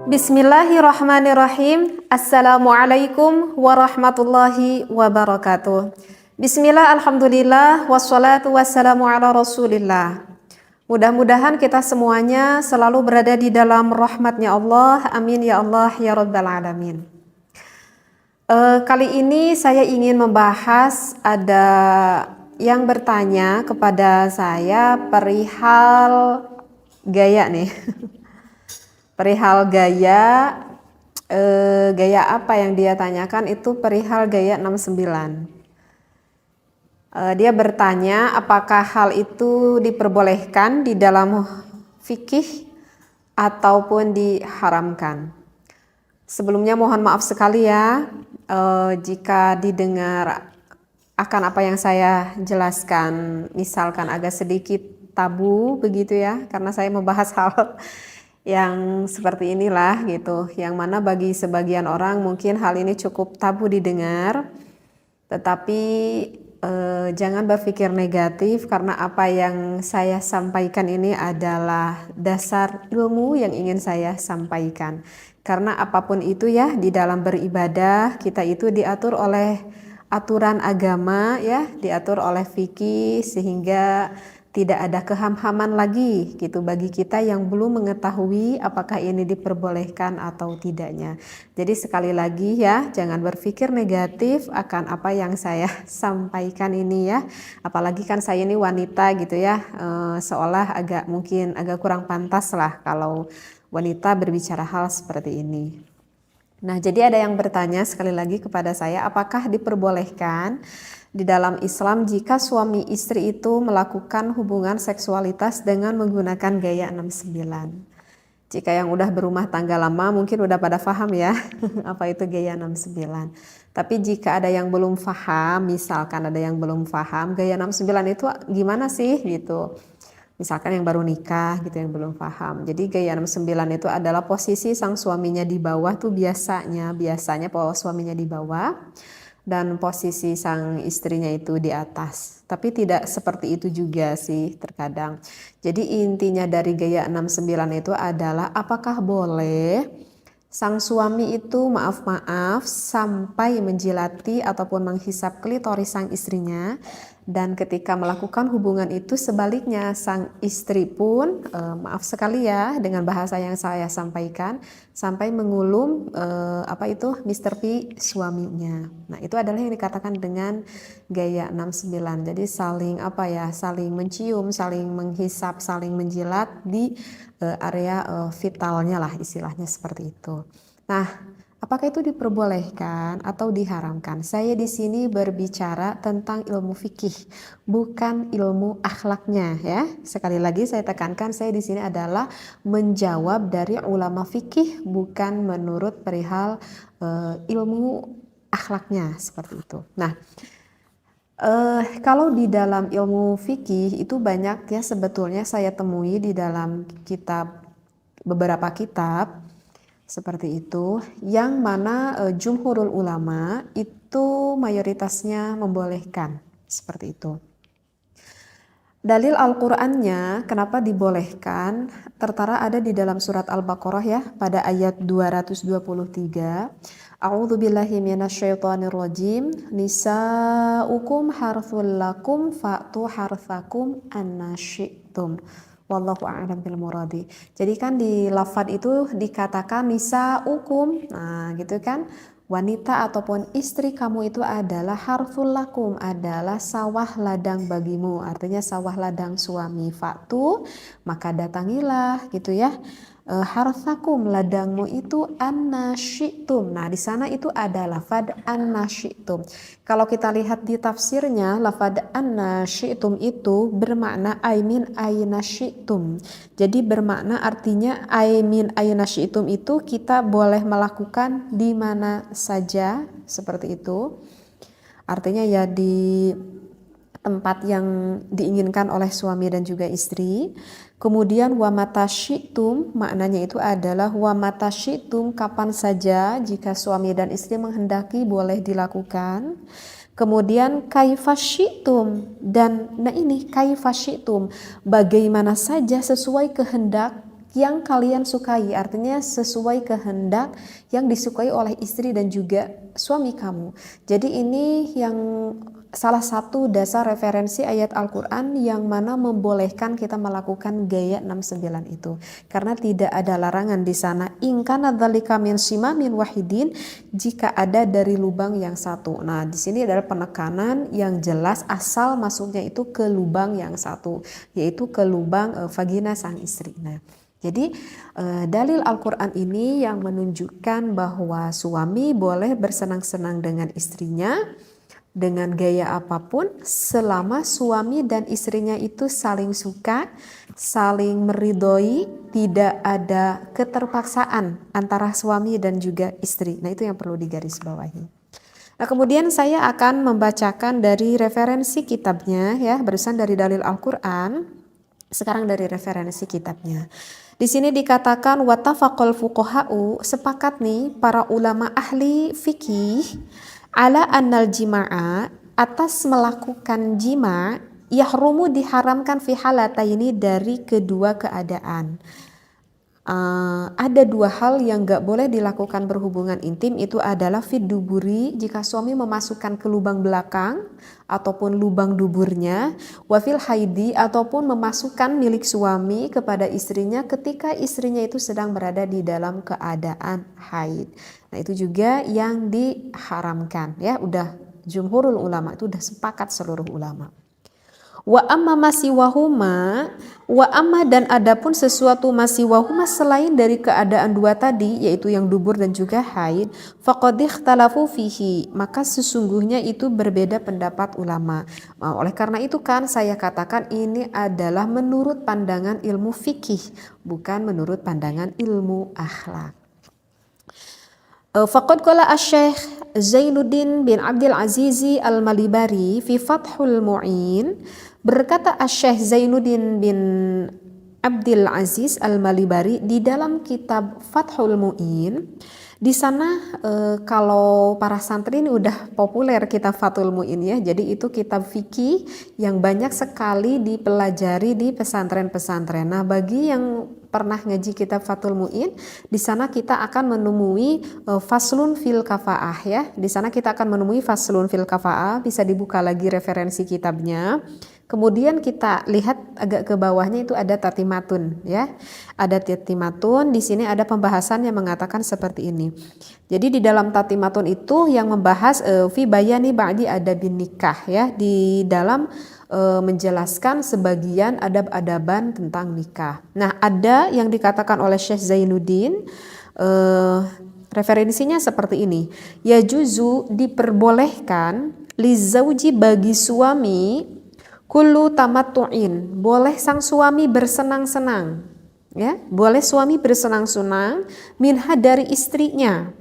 Bismillahirrahmanirrahim. Assalamualaikum warahmatullahi wabarakatuh. Bismillah, alhamdulillah, wassalatu wassalamu ala rasulillah. Mudah-mudahan kita semuanya selalu berada di dalam rahmatnya Allah. Amin ya Allah ya rabbal alamin. Kali ini saya ingin membahas, ada yang bertanya kepada saya perihal gaya nih. Perihal gaya, gaya apa yang dia tanyakan itu perihal gaya 69. Dia bertanya apakah hal itu diperbolehkan di dalam fikih ataupun diharamkan. Sebelumnya mohon maaf sekali ya jika didengar akan apa yang saya jelaskan misalkan agak sedikit tabu begitu ya, karena saya membahas hal yang seperti inilah gitu, yang mana bagi sebagian orang mungkin hal ini cukup tabu didengar, tetapi jangan berpikir negatif karena apa yang saya sampaikan ini adalah dasar ilmu yang ingin saya sampaikan. Karena apapun itu ya, di dalam beribadah kita itu diatur oleh aturan agama ya, diatur oleh fikih, sehingga tidak ada kehamhaman lagi gitu bagi kita yang belum mengetahui apakah ini diperbolehkan atau tidaknya. Jadi sekali lagi ya, jangan berpikir negatif akan apa yang saya sampaikan ini ya. Apalagi kan saya ini wanita gitu ya, seolah mungkin agak kurang pantas lah kalau wanita berbicara hal seperti ini. Nah, jadi ada yang bertanya sekali lagi kepada saya, apakah diperbolehkan di dalam Islam jika suami istri itu melakukan hubungan seksualitas dengan menggunakan gaya 69? Jika yang udah berumah tangga lama mungkin udah pada paham ya apa itu gaya 69. Tapi jika ada yang belum paham, misalkan ada yang belum paham gaya 69 itu gimana sih gitu. Misalkan yang baru nikah gitu yang belum paham. Jadi gaya 69 itu adalah posisi sang suaminya di bawah tuh biasanya bahwa suaminya di bawah dan posisi sang istrinya itu di atas. Tapi tidak seperti itu juga sih terkadang. Jadi intinya dari gaya 69 itu adalah apakah boleh sang suami itu maaf-maaf sampai menjilati ataupun menghisap klitoris sang istrinya, dan ketika melakukan hubungan itu sebaliknya sang istri pun maaf sekali ya dengan bahasa yang saya sampaikan sampai mengulum Mr. P suaminya. Nah, itu adalah yang dikatakan dengan gaya 69. Jadi saling mencium, saling menghisap, saling menjilat di area vitalnya lah istilahnya seperti itu. Nah, apakah itu diperbolehkan atau diharamkan? Saya di sini berbicara tentang ilmu fikih, bukan ilmu akhlaknya ya. Sekali lagi saya tekankan, saya di sini adalah menjawab dari ulama fikih, bukan menurut perihal ilmu akhlaknya seperti itu. Nah, kalau di dalam ilmu fikih itu banyak ya sebetulnya saya temui di dalam beberapa kitab seperti itu, yang mana jumhurul ulama itu mayoritasnya membolehkan seperti itu. Dalil Al-Qur'annya kenapa dibolehkan tertera ada di dalam surat Al-Baqarah ya, pada ayat 223. A'udzubillahi minasyaitonirrajim. Nisa'ukum harthul lakum fa'tu harthakum anna syi'tum. Wallahu a'lam bil muradi. Jadi kan di lafaz itu dikatakan nisa'ukum. Nah, gitu kan? Wanita ataupun istri kamu itu adalah harthul lakum, adalah sawah ladang bagimu. Artinya sawah ladang suami. Fa'tu, maka datangilah gitu ya. Harthakum, ladangmu itu annasyitum. Nah, di sana itu ada lafad annasyitum. Kalau kita lihat di tafsirnya, lafad annasyitum itu bermakna aimin ainasyitum. Jadi bermakna artinya aimin ainasyitum itu kita boleh melakukan di mana saja seperti itu. Artinya ya di tempat yang diinginkan oleh suami dan juga istri. Kemudian wa mata syi'tum, maknanya itu adalah wa mata syi'tum, kapan saja jika suami dan istri menghendaki boleh dilakukan. Kemudian kaifa syi'tum, dan nah ini kaifa syi'tum, bagaimana saja sesuai kehendak yang kalian sukai, artinya sesuai kehendak yang disukai oleh istri dan juga suami kamu. Jadi ini yang salah satu dasar referensi ayat Al-Quran yang mana membolehkan kita melakukan gaya 69 itu, karena tidak ada larangan di sana. In kana dzalika min simamin wahidin, jika ada dari lubang yang satu. Nah, di sini adalah penekanan yang jelas asal masuknya itu ke lubang yang satu, yaitu ke lubang vagina sang istri. Nah, jadi dalil Al-Quran ini yang menunjukkan bahwa suami boleh bersenang-senang dengan istrinya dengan gaya apapun selama suami dan istrinya itu saling suka, saling meridhoi, tidak ada keterpaksaan antara suami dan juga istri. Nah, itu yang perlu digarisbawahi. Nah, kemudian saya akan membacakan dari referensi kitabnya ya, barusan dari dalil Al-Quran, sekarang dari referensi kitabnya. Di sini dikatakan wattafaqal fuqaha'u, sepakat nih para ulama ahli fikih ala annal jima'a, atas melakukan jima, yahrumu diharamkan fi halataini, dari kedua keadaan. Ada dua hal yang gak boleh dilakukan berhubungan intim, itu adalah fid duburi, jika suami memasukkan ke lubang belakang ataupun lubang duburnya, wafil haidi, ataupun memasukkan milik suami kepada istrinya ketika istrinya itu sedang berada di dalam keadaan haid. Nah, itu juga yang diharamkan ya, udah jumhurul ulama, itu udah sepakat seluruh ulama. Wa amma masiwahuma, wa amma dan adapun sesuatu masiwahuma selain dari keadaan dua tadi, yaitu yang dubur dan juga haid, faqad ikhtalafu fihi, maka sesungguhnya itu berbeda pendapat ulama. Oleh karena itu kan saya katakan ini adalah menurut pandangan ilmu fikih, bukan menurut pandangan ilmu akhlak. Faqad qala asy-Syaikh Zainuddin bin Abdul Aziz Al-Malibari fi Fathul Mu'in, berkata asy-Syaikh Zainuddin bin Abdul Aziz Al-Malibari di dalam kitab Fathul Mu'in. Di sana kalau para santri ini udah populer kitab Fathul Mu'in ya. Jadi itu kitab fikih yang banyak sekali dipelajari di pesantren-pesantren. Nah, bagi yang pernah ngaji kitab Fathul Mu'in, di sana kita akan menemui faslun fil kafaah ya. Di sana kita akan menemui faslun fil kafaah, bisa dibuka lagi referensi kitabnya. Kemudian kita lihat agak ke bawahnya itu ada tatimatun ya. Ada tatimatun, di sini ada pembahasan yang mengatakan seperti ini. Jadi di dalam tatimatun itu yang membahas fi bayani ba'di adabin nikah ya, di dalam menjelaskan sebagian adab-adaban tentang nikah. Nah, ada yang dikatakan oleh Syekh Zainuddin, referensinya seperti ini. Ya juzu, diperbolehkan li zauji, bagi suami, kullu tamattu'in, boleh sang suami bersenang-senang ya, boleh suami bersenang-senang minha, dari istrinya,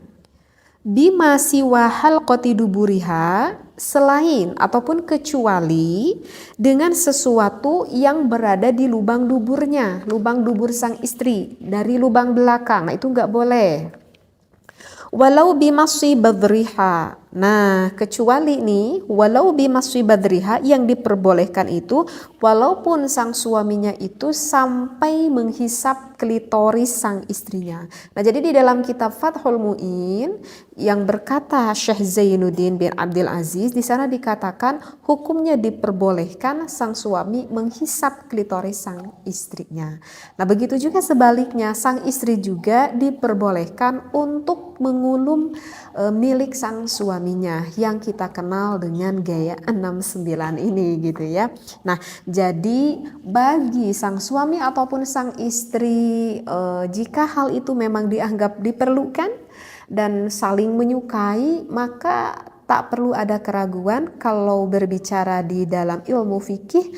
bima siwa halqati duburiha, selain ataupun kecuali dengan sesuatu yang berada di lubang duburnya, lubang dubur sang istri, dari lubang belakang. Nah, itu nggak boleh. Walau bimasyi badriha, nah kecuali nih walau bimasyi badriha, yang diperbolehkan itu walaupun sang suaminya itu sampai menghisap klitoris sang istrinya. Nah, jadi di dalam kitab Fathul Mu'in yang berkata Syekh Zainuddin bin Abdul Aziz, di sana dikatakan hukumnya diperbolehkan sang suami menghisap klitoris sang istrinya. Nah, begitu juga sebaliknya, sang istri juga diperbolehkan untuk mengulum milik sang suaminya yang kita kenal dengan gaya 69 ini gitu ya. Nah, jadi bagi sang suami ataupun sang istri, jika hal itu memang dianggap diperlukan dan saling menyukai, maka tak perlu ada keraguan kalau berbicara di dalam ilmu fikih,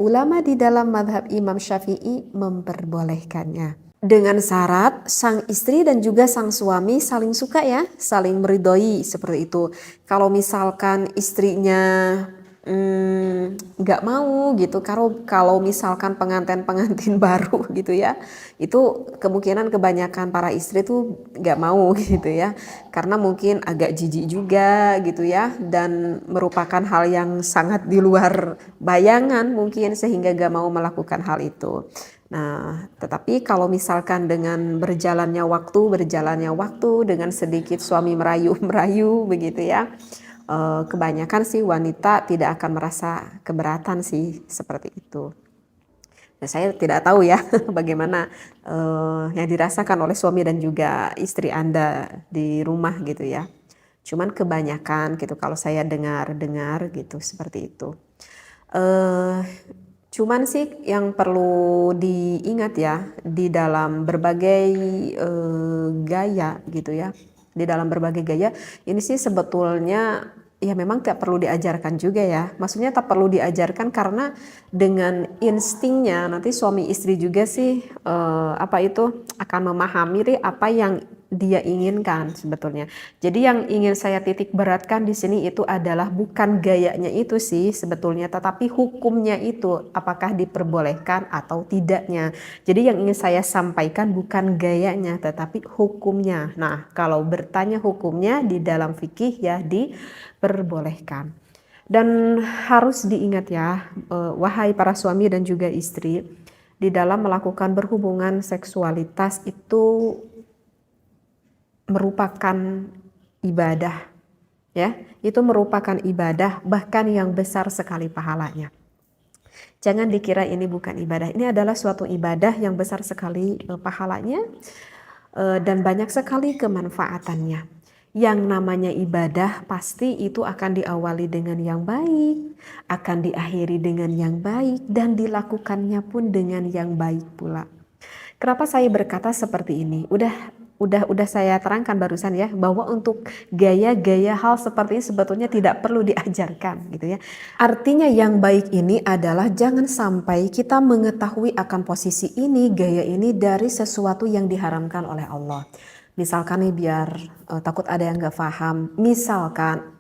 ulama di dalam mazhab Imam Syafi'i memperbolehkannya. Dengan syarat sang istri dan juga sang suami saling suka ya, saling meridhoi seperti itu. Kalau misalkan istrinya nggak mau gitu, kalau misalkan pengantin baru gitu ya, itu kemungkinan kebanyakan para istri tuh nggak mau gitu ya, karena mungkin agak jijik juga gitu ya, dan merupakan hal yang sangat di luar bayangan mungkin, sehingga nggak mau melakukan hal itu. Nah, tetapi kalau misalkan dengan berjalannya waktu dengan sedikit suami merayu-merayu begitu ya, kebanyakan sih wanita tidak akan merasa keberatan sih seperti itu. Nah, saya tidak tahu ya bagaimana yang dirasakan oleh suami dan juga istri Anda di rumah gitu ya. Cuman kebanyakan gitu kalau saya dengar-dengar gitu seperti itu. Eh, Cuman sih yang perlu diingat ya di dalam berbagai gaya gitu ya. Di dalam berbagai gaya ini sih sebetulnya ya memang tidak perlu diajarkan juga ya. Maksudnya tak perlu diajarkan karena dengan instingnya nanti suami istri juga sih apa itu akan memahami apa yang dia inginkan sebetulnya. Jadi yang ingin saya titik beratkan di sini itu adalah bukan gayanya itu sih sebetulnya, tetapi hukumnya itu apakah diperbolehkan atau tidaknya. Jadi yang ingin saya sampaikan bukan gayanya, tetapi hukumnya. Nah, kalau bertanya hukumnya di dalam fikih ya diperbolehkan. Dan harus diingat ya, wahai para suami dan juga istri, di dalam melakukan berhubungan seksualitas itu merupakan ibadah ya, itu merupakan ibadah bahkan yang besar sekali pahalanya. Jangan dikira ini bukan ibadah, ini adalah suatu ibadah yang besar sekali pahalanya dan banyak sekali kemanfaatannya. Yang namanya ibadah pasti itu akan diawali dengan yang baik, akan diakhiri dengan yang baik dan dilakukannya pun dengan yang baik pula. Kenapa saya berkata seperti ini? Udah saya terangkan barusan ya bahwa untuk gaya-gaya hal seperti ini sebetulnya tidak perlu diajarkan gitu ya. Artinya yang baik ini adalah jangan sampai kita mengetahui akan posisi ini, gaya ini dari sesuatu yang diharamkan oleh Allah. Misalkan nih biar takut ada yang gak paham. Misalkan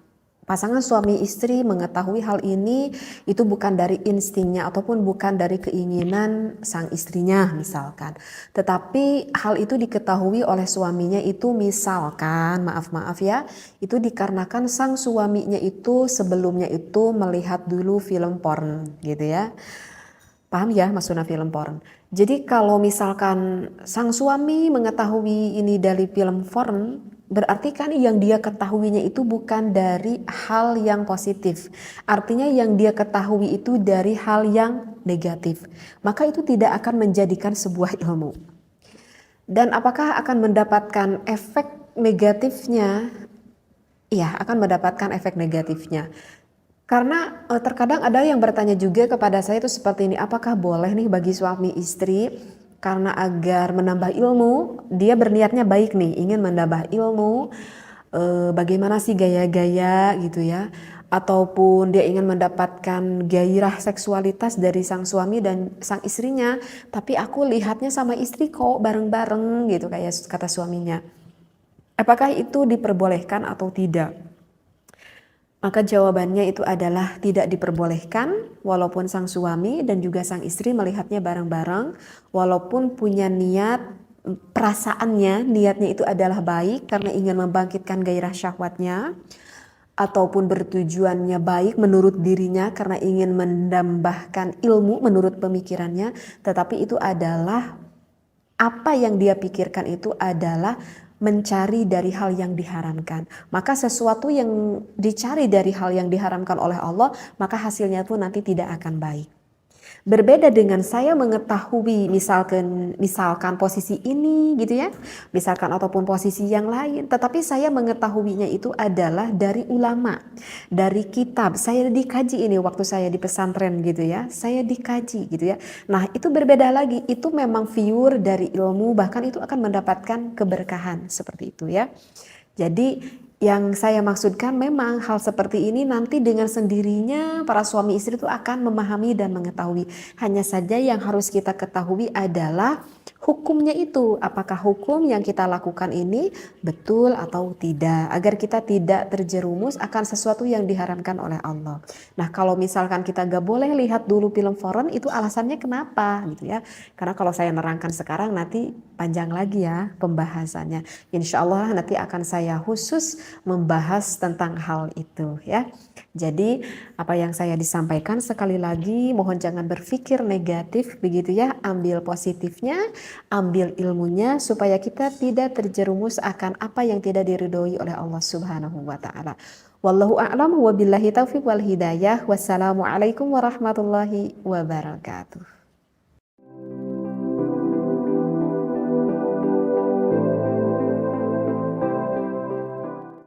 pasangan suami istri mengetahui hal ini itu bukan dari instingnya ataupun bukan dari keinginan sang istrinya misalkan. Tetapi hal itu diketahui oleh suaminya itu misalkan, maaf ya, itu dikarenakan sang suaminya itu sebelumnya itu melihat dulu film porn gitu ya. Paham ya maksudnya film porn. Jadi kalau misalkan sang suami mengetahui ini dari film porn, berarti kan yang dia ketahuinya itu bukan dari hal yang positif. Artinya yang dia ketahui itu dari hal yang negatif. Maka itu tidak akan menjadikan sebuah ilmu. Dan apakah akan mendapatkan efek negatifnya? Iya, akan mendapatkan efek negatifnya. Karena terkadang ada yang bertanya juga kepada saya itu seperti ini, apakah boleh nih bagi suami istri karena agar menambah ilmu, dia berniatnya baik nih, ingin menambah ilmu, bagaimana sih gaya-gaya gitu ya, ataupun dia ingin mendapatkan gairah seksualitas dari sang suami dan sang istrinya, tapi aku lihatnya sama istri kok bareng-bareng gitu kayak kata suaminya. Apakah itu diperbolehkan atau tidak? Maka jawabannya itu adalah tidak diperbolehkan walaupun sang suami dan juga sang istri melihatnya bareng-bareng, walaupun punya niat, perasaannya, niatnya itu adalah baik karena ingin membangkitkan gairah syahwatnya, ataupun bertujuannya baik menurut dirinya karena ingin menambahkan ilmu menurut pemikirannya, tetapi itu adalah apa yang dia pikirkan itu adalah mencari dari hal yang diharamkan. Maka sesuatu yang dicari dari hal yang diharamkan oleh Allah, maka hasilnya pun nanti tidak akan baik. Berbeda dengan saya mengetahui misalkan posisi ini gitu ya, misalkan ataupun posisi yang lain, tetapi saya mengetahuinya itu adalah dari ulama, dari kitab. Saya dikaji ini waktu saya di pesantren gitu ya, saya dikaji gitu ya. Nah itu berbeda lagi, itu memang pure dari ilmu, bahkan itu akan mendapatkan keberkahan seperti itu ya. Jadi yang saya maksudkan memang hal seperti ini nanti dengan sendirinya para suami istri itu akan memahami dan mengetahui. Hanya saja yang harus kita ketahui adalah hukumnya itu. Apakah hukum yang kita lakukan ini betul atau tidak. Agar kita tidak terjerumus akan sesuatu yang diharamkan oleh Allah. Nah kalau misalkan kita gak boleh lihat dulu film foreign itu alasannya kenapa gitu ya. Karena kalau saya nerangkan sekarang nanti panjang lagi ya pembahasannya. Insya Allah nanti akan saya khusus membahas tentang hal itu ya. Jadi apa yang saya disampaikan sekali lagi mohon jangan berpikir negatif begitu ya, ambil positifnya, ambil ilmunya supaya kita tidak terjerumus akan apa yang tidak diridhoi oleh Allah Subhanahu wa taala. Wallahu a'lam wa billahi taufiq wal hidayah. Wassalamualaikum warahmatullahi wabarakatuh.